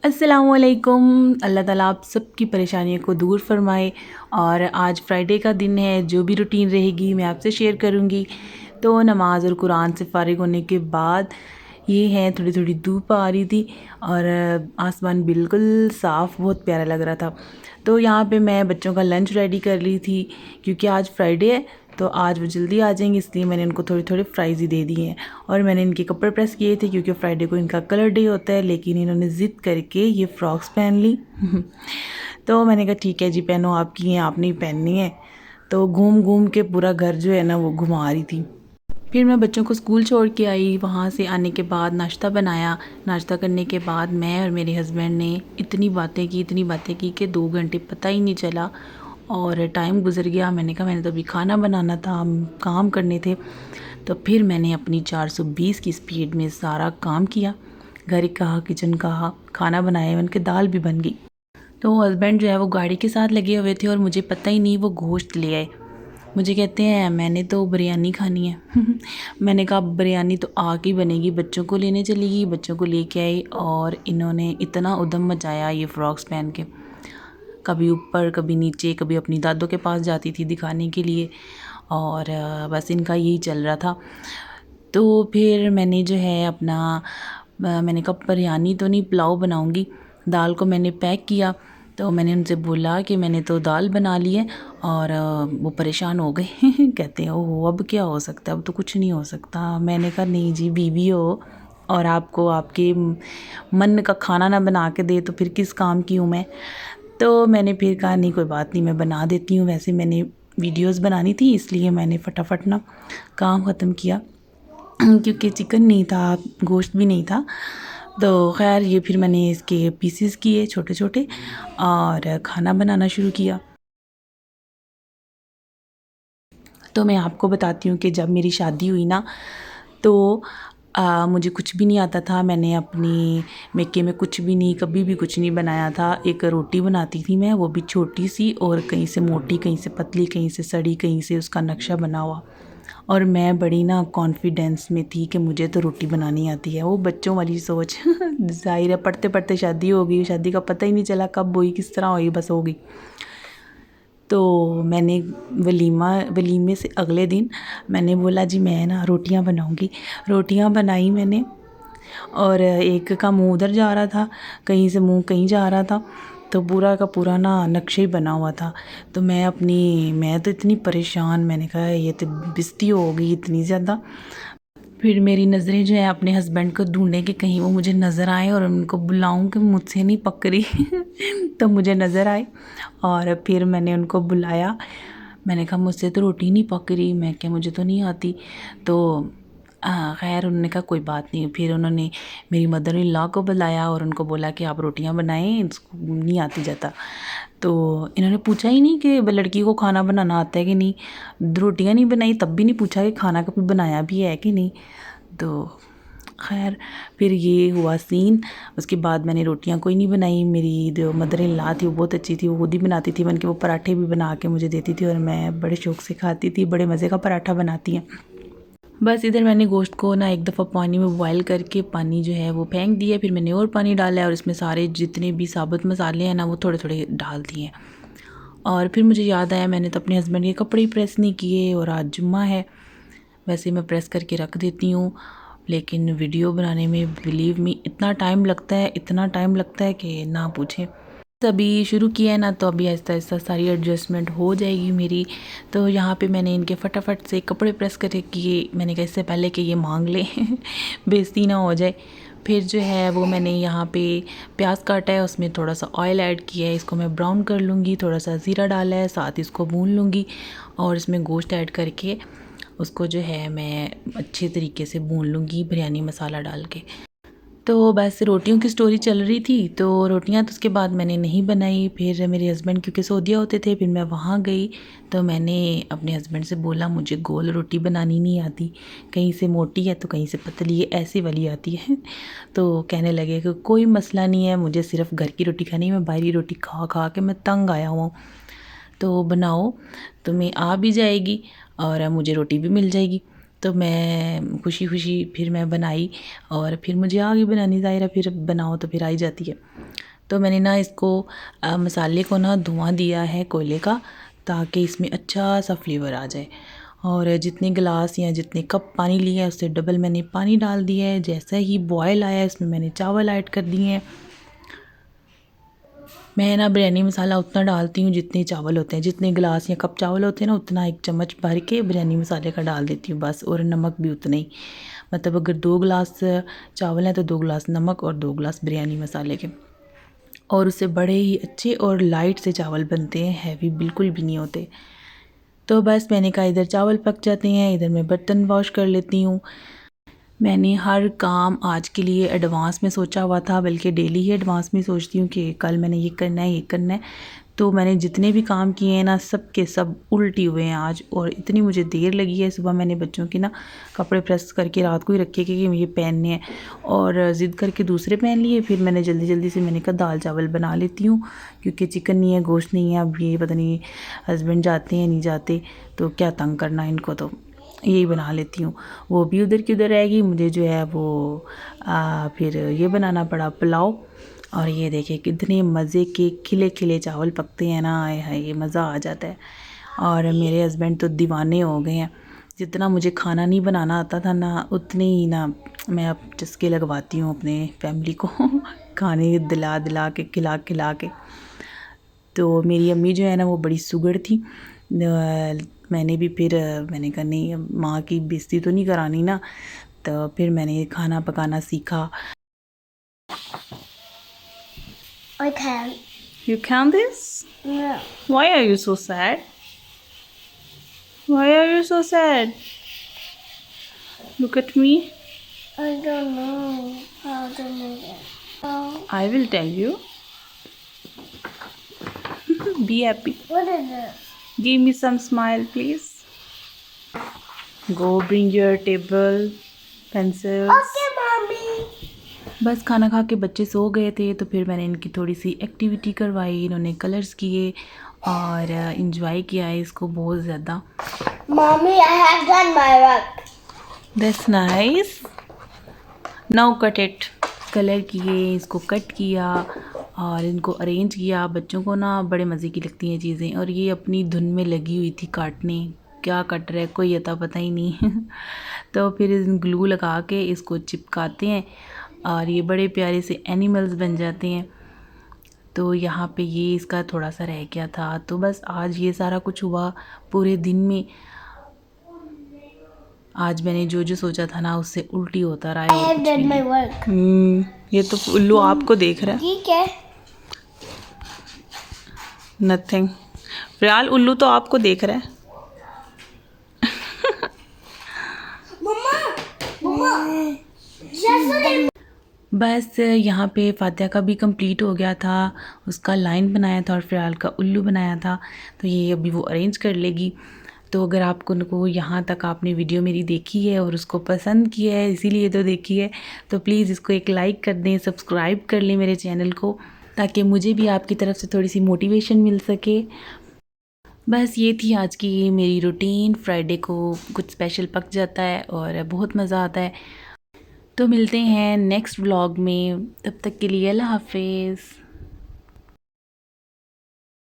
अस्सलामुअलैकुम। अल्लाह ताला आप सबकी परेशानियों को दूर फरमाए। और आज फ्राइडे का दिन है, जो भी रूटीन रहेगी मैं आपसे शेयर करूँगी। तो नमाज़ और कुरान से फ़ारिग होने के बाद ये है, थोड़ी थोड़ी धूप आ रही थी और आसमान बिल्कुल साफ़, बहुत प्यारा लग रहा था। तो यहाँ पे मैं बच्चों का लंच रेडी कर रही थी, क्योंकि आज फ्राइडे है तो आज वो जल्दी आ जाएंगे, इसलिए मैंने उनको थोड़ी थोड़ी फ्राइज़ ही दे दी हैं। और मैंने इनके कपड़े प्रेस किए थे, क्योंकि फ्राइडे को इनका कलर डे होता है, लेकिन इन्होंने ज़िद करके ये फ़्रॉक्स पहन ली। तो मैंने कहा ठीक है जी, पहनो, आपकी हैं, आपने ही पहननी है। तो घूम घूम के पूरा घर जो है ना वो घुमा रही थी। फिर मैं बच्चों को स्कूल छोड़ के आई। वहाँ से आने के बाद नाश्ता बनाया। नाश्ता करने के बाद मैं और मेरे हस्बैंड ने इतनी बातें की कि 2 घंटे पता ही नहीं चला और टाइम गुजर गया। मैंने कहा मैंने तो अभी खाना बनाना था, काम करने थे। तो फिर मैंने अपनी 420 की स्पीड में सारा काम किया, घर का, किचन का, खाना बनाया, उनके दाल भी बन गई। तो हस्बैंड जो है वो गाड़ी के साथ लगे हुए थे और मुझे पता ही नहीं वो गोश्त ले आए। मुझे कहते हैं मैंने तो बिरयानी खानी है। मैंने कहा बिरयानी तो आके ही बनेगी, बच्चों को लेने चलेगी। बच्चों को लेके आई और इन्होंने इतना उधम मचाया ये फ़्रॉक्स पहन के, कभी ऊपर कभी नीचे, कभी अपनी दादों के पास जाती थी दिखाने के लिए, और बस इनका यही चल रहा था। तो फिर मैंने जो है अपना मैंने कहा बिरयानी तो नहीं, पुलाव बनाऊंगी। दाल को मैंने पैक किया। तो मैंने उनसे बोला कि मैंने तो दाल बना ली है, और वो परेशान हो गए। कहते हैं ओहो अब क्या हो सकता है, अब तो कुछ नहीं हो सकता। मैंने कहा नहीं जी, बीवी हो और आपको आपके मन का खाना ना बना के दे तो फिर किस काम की हूँ मैं। तो मैंने फिर कहा नहीं कोई बात नहीं, मैं बना देती हूँ। वैसे मैंने वीडियोस बनानी थी, इसलिए मैंने फटाफट ना काम ख़त्म किया, क्योंकि चिकन नहीं था, गोश्त भी नहीं था। तो खैर ये फिर मैंने इसके पीसेस किए छोटे छोटे और खाना बनाना शुरू किया। तो मैं आपको बताती हूँ कि जब मेरी शादी हुई ना, तो मुझे कुछ भी नहीं आता था। मैंने अपनी मेके में कुछ भी नहीं, कभी भी कुछ नहीं बनाया था। एक रोटी बनाती थी मैं, वो भी छोटी सी, और कहीं से मोटी, कहीं से पतली, कहीं से सड़ी, कहीं से उसका नक्शा बना हुआ। और मैं बड़ी ना कॉन्फिडेंस में थी कि मुझे तो रोटी बनानी आती है। वो बच्चों वाली सोच। ज़ाहिर है पढ़ते पढ़ते शादी हो गई, शादी का पता ही नहीं चला कब हुई, किस तरह हुई, बस हो गई। तो मैंने वलीमे से अगले दिन मैंने बोला जी मैं ना रोटियां बनाऊंगी। रोटियां बनाई मैंने, और एक का मुंह उधर जा रहा था, कहीं से मुंह कहीं जा रहा था। तो पूरा का पूरा ना नक्शा ही बना हुआ था। तो मैं तो इतनी परेशान, मैंने कहा ये तो बेइज्जती हो गई इतनी ज़्यादा। फिर मेरी नज़रें जो है अपने हस्बैंड को ढूंढे कि कहीं वो मुझे नज़र आए और उनको बुलाऊं कि मुझसे नहीं पक रही। तो मुझे नज़र आए और फिर मैंने उनको बुलाया। मैंने कहा मुझसे तो रोटी नहीं पक रही, मैं क्या मुझे तो नहीं आती। तो खैर उन्होंने कहा कोई बात नहीं। फिर उन्होंने मेरी मदर इन लॉ को बुलाया और उनको बोला कि आप रोटियां बनाएं, इसको नहीं आती जाता। तो इन्होंने पूछा ही नहीं कि लड़की को खाना बनाना आता है कि नहीं। रोटियां नहीं बनाई तब भी नहीं पूछा कि खाना कभी बनाया भी है कि नहीं। तो खैर फिर ये हुआ सीन। उसके बाद मैंने रोटियां कोई नहीं बनाई। मेरी जो मदर इन लॉ थी वो बहुत अच्छी थी, वो खुद ही बनाती थी। बल्कि वो पराठे भी बना के मुझे देती थी और मैं बड़े शौक़ से खाती थी। बड़े मज़े का पराठा बनाती हैं। बस इधर मैंने गोश्त को ना एक दफ़ा पानी में बॉयल करके पानी जो है वो फेंक दिया। फिर मैंने और पानी डाला है और इसमें सारे जितने भी साबुत मसाले हैं ना वो थोड़े थोड़े डाल दिए। और फिर मुझे याद आया मैंने तो अपने हस्बैंड के कपड़े ही प्रेस नहीं किए, और आज जुम्मा है। वैसे मैं प्रेस करके रख देती हूँ, लेकिन वीडियो बनाने में बिलीव मी इतना टाइम लगता है, इतना टाइम लगता है कि ना पूछें। अभी शुरू किया है ना, तो अभी आहिस्ता आहिस्ता सारी एडजस्टमेंट हो जाएगी मेरी। तो यहाँ पे मैंने इनके फटाफट से कपड़े प्रेस करके किए। मैंने कहा इससे पहले कि ये मांग ले, बेइज्जती ना हो जाए। फिर जो है वो मैंने यहाँ पे प्याज काटा है, उसमें थोड़ा सा ऑयल ऐड किया है, इसको मैं ब्राउन कर लूँगी। थोड़ा सा ज़ीरा डाला है, साथ इसको भून लूँगी और इसमें गोश्त ऐड करके उसको जो है मैं अच्छे तरीके से भून लूँगी बिरयानी मसाला डाल के। तो बस रोटियों की स्टोरी चल रही थी। तो रोटियां तो उसके बाद मैंने नहीं बनाई। फिर मेरे हस्बैंड क्योंकि सऊदीया होते थे, फिर मैं वहाँ गई। तो मैंने अपने हस्बैंड से बोला मुझे गोल रोटी बनानी नहीं आती, कहीं से मोटी है तो कहीं से पतली है, ऐसी वाली आती है। तो कहने लगे कि कोई मसला नहीं है, मुझे सिर्फ घर की रोटी खानी है, मैं बाहरी रोटी खा खा के मैं तंग आया हुआ हूँ। तो बनाओ, तुम्हें आ भी जाएगी और मुझे रोटी भी मिल जाएगी। तो मैं खुशी खुशी फिर मैं बनाई और फिर मुझे आ गई बनानी। ज़ाहिर है फिर बनाओ तो फिर आ ही जाती है। तो मैंने ना इसको मसाले को ना धुआं दिया है कोयले का, ताकि इसमें अच्छा सा फ्लेवर आ जाए। और जितने गिलास या जितने कप पानी लिया है उससे डबल मैंने पानी डाल दिया है। जैसा ही बॉयल आया इसमें मैंने चावल ऐड कर दिए हैं। मैं ना बिरयानी मसाला उतना डालती हूँ जितने चावल होते हैं, जितने गिलास या कप चावल होते हैं ना उतना 1 चम्मच भर के बिरयानी मसाले का डाल देती हूँ बस। और नमक भी उतना ही, मतलब अगर 2 गिलास चावल हैं तो 2 गिलास नमक और 2 गिलास बिरयानी मसाले के। और उससे बड़े ही अच्छे और लाइट से चावल बनते हैं, हैवी बिल्कुल भी नहीं होते। तो बस मैंने कहा इधर चावल पक जाते हैं, इधर मैं बर्तन वॉश कर लेती हूँ। मैंने हर काम आज के लिए एडवांस में सोचा हुआ था, बल्कि डेली ही एडवांस में सोचती हूँ कि कल मैंने ये करना है, ये करना है। तो मैंने जितने भी काम किए हैं ना सब के सब उल्टी हुए हैं आज। और इतनी मुझे देर लगी है, सुबह मैंने बच्चों के ना कपड़े प्रेस करके रात को ही रखे कि ये पहनने हैं, और ज़िद करके दूसरे पहन लिए। फिर मैंने जल्दी जल्दी से मैंने कहा दाल चावल बना लेती हूँ, क्योंकि चिकन नहीं है, गोश्त नहीं है। अब ये पता नहीं हस्बैंड जाते हैं नहीं जाते, तो क्या तंग करना इनको, तो यही बना लेती हूँ। वो भी उधर की उधर रहेगी, मुझे जो है वो फिर ये बनाना पड़ा पुलाव। और ये देखिए कितने मज़े के खिले खिले चावल पकते हैं ना, आए हाय ये मज़ा आ जाता है। और मेरे हस्बैंड तो दीवाने हो गए हैं। जितना मुझे खाना नहीं बनाना आता था ना, उतने ही ना मैं अब चस्के लगवाती हूँ अपने फैमिली को खाने दिला दिला के, खिला खिला के। तो मेरी अम्मी जो है ना वो बड़ी सुगड़ थी। मैंने भी फिर मैंने कहा नहीं, माँ की बेइज्जती तो नहीं करानी ना, तो फिर मैंने खाना पकाना सीखा। I can't. You can this? No. Why are you so sad? Why are you so sad? Look at me. I don't know how to make it. Oh, I will tell you. Be happy. what is it? Give me some smile, please. Go bring your table, pencils. Okay, mommy. बस खाना खा के बच्चे सो गए थे, तो फिर मैंने इनकी थोड़ी सी एक्टिविटी करवाई। इन्होंने कलर्स किए और इंजॉय किया है इसको बहुत ज़्यादा। Mommy, I have done my work. That's nice. Now cut it. Colour किए, इसको कट किया और इनको अरेंज किया। बच्चों को ना बड़े मज़े की लगती हैं चीज़ें, और ये अपनी धुन में लगी हुई थी काटने, क्या कट रहा है कोई अता पता ही नहीं तो फिर ग्लू लगा के इसको चिपकाते हैं और ये बड़े प्यारे से एनिमल्स बन जाते हैं। तो यहाँ पे ये इसका थोड़ा सा रह गया था। तो बस आज ये सारा कुछ हुआ पूरे दिन में। आज मैंने जो जो सोचा था ना उससे उल्टी होता रहा है। I have done my work. ये तो उल्लू आपको देख रहा है। ठीक है। नथिंग। फिलहाल उल्लू तो आपको देख रहा है। बस यहाँ पे फातिहा का भी कंप्लीट हो गया था, उसका लाइन बनाया था और फिलहाल का उल्लू बनाया था। तो ये अभी वो अरेंज कर लेगी। तो अगर आपको यहाँ तक आपने वीडियो मेरी देखी है और उसको पसंद किया है, इसीलिए तो देखी है, तो प्लीज़ इसको एक लाइक कर दें, सब्सक्राइब कर लें मेरे चैनल को, ताकि मुझे भी आपकी तरफ से थोड़ी सी मोटिवेशन मिल सके। बस ये थी आज की मेरी रूटीन। फ्राइडे को कुछ स्पेशल पक जाता है और बहुत मज़ा आता है। तो मिलते हैं नेक्स्ट व्लॉग में, तब तक के लिए अल्लाह हाफिज़।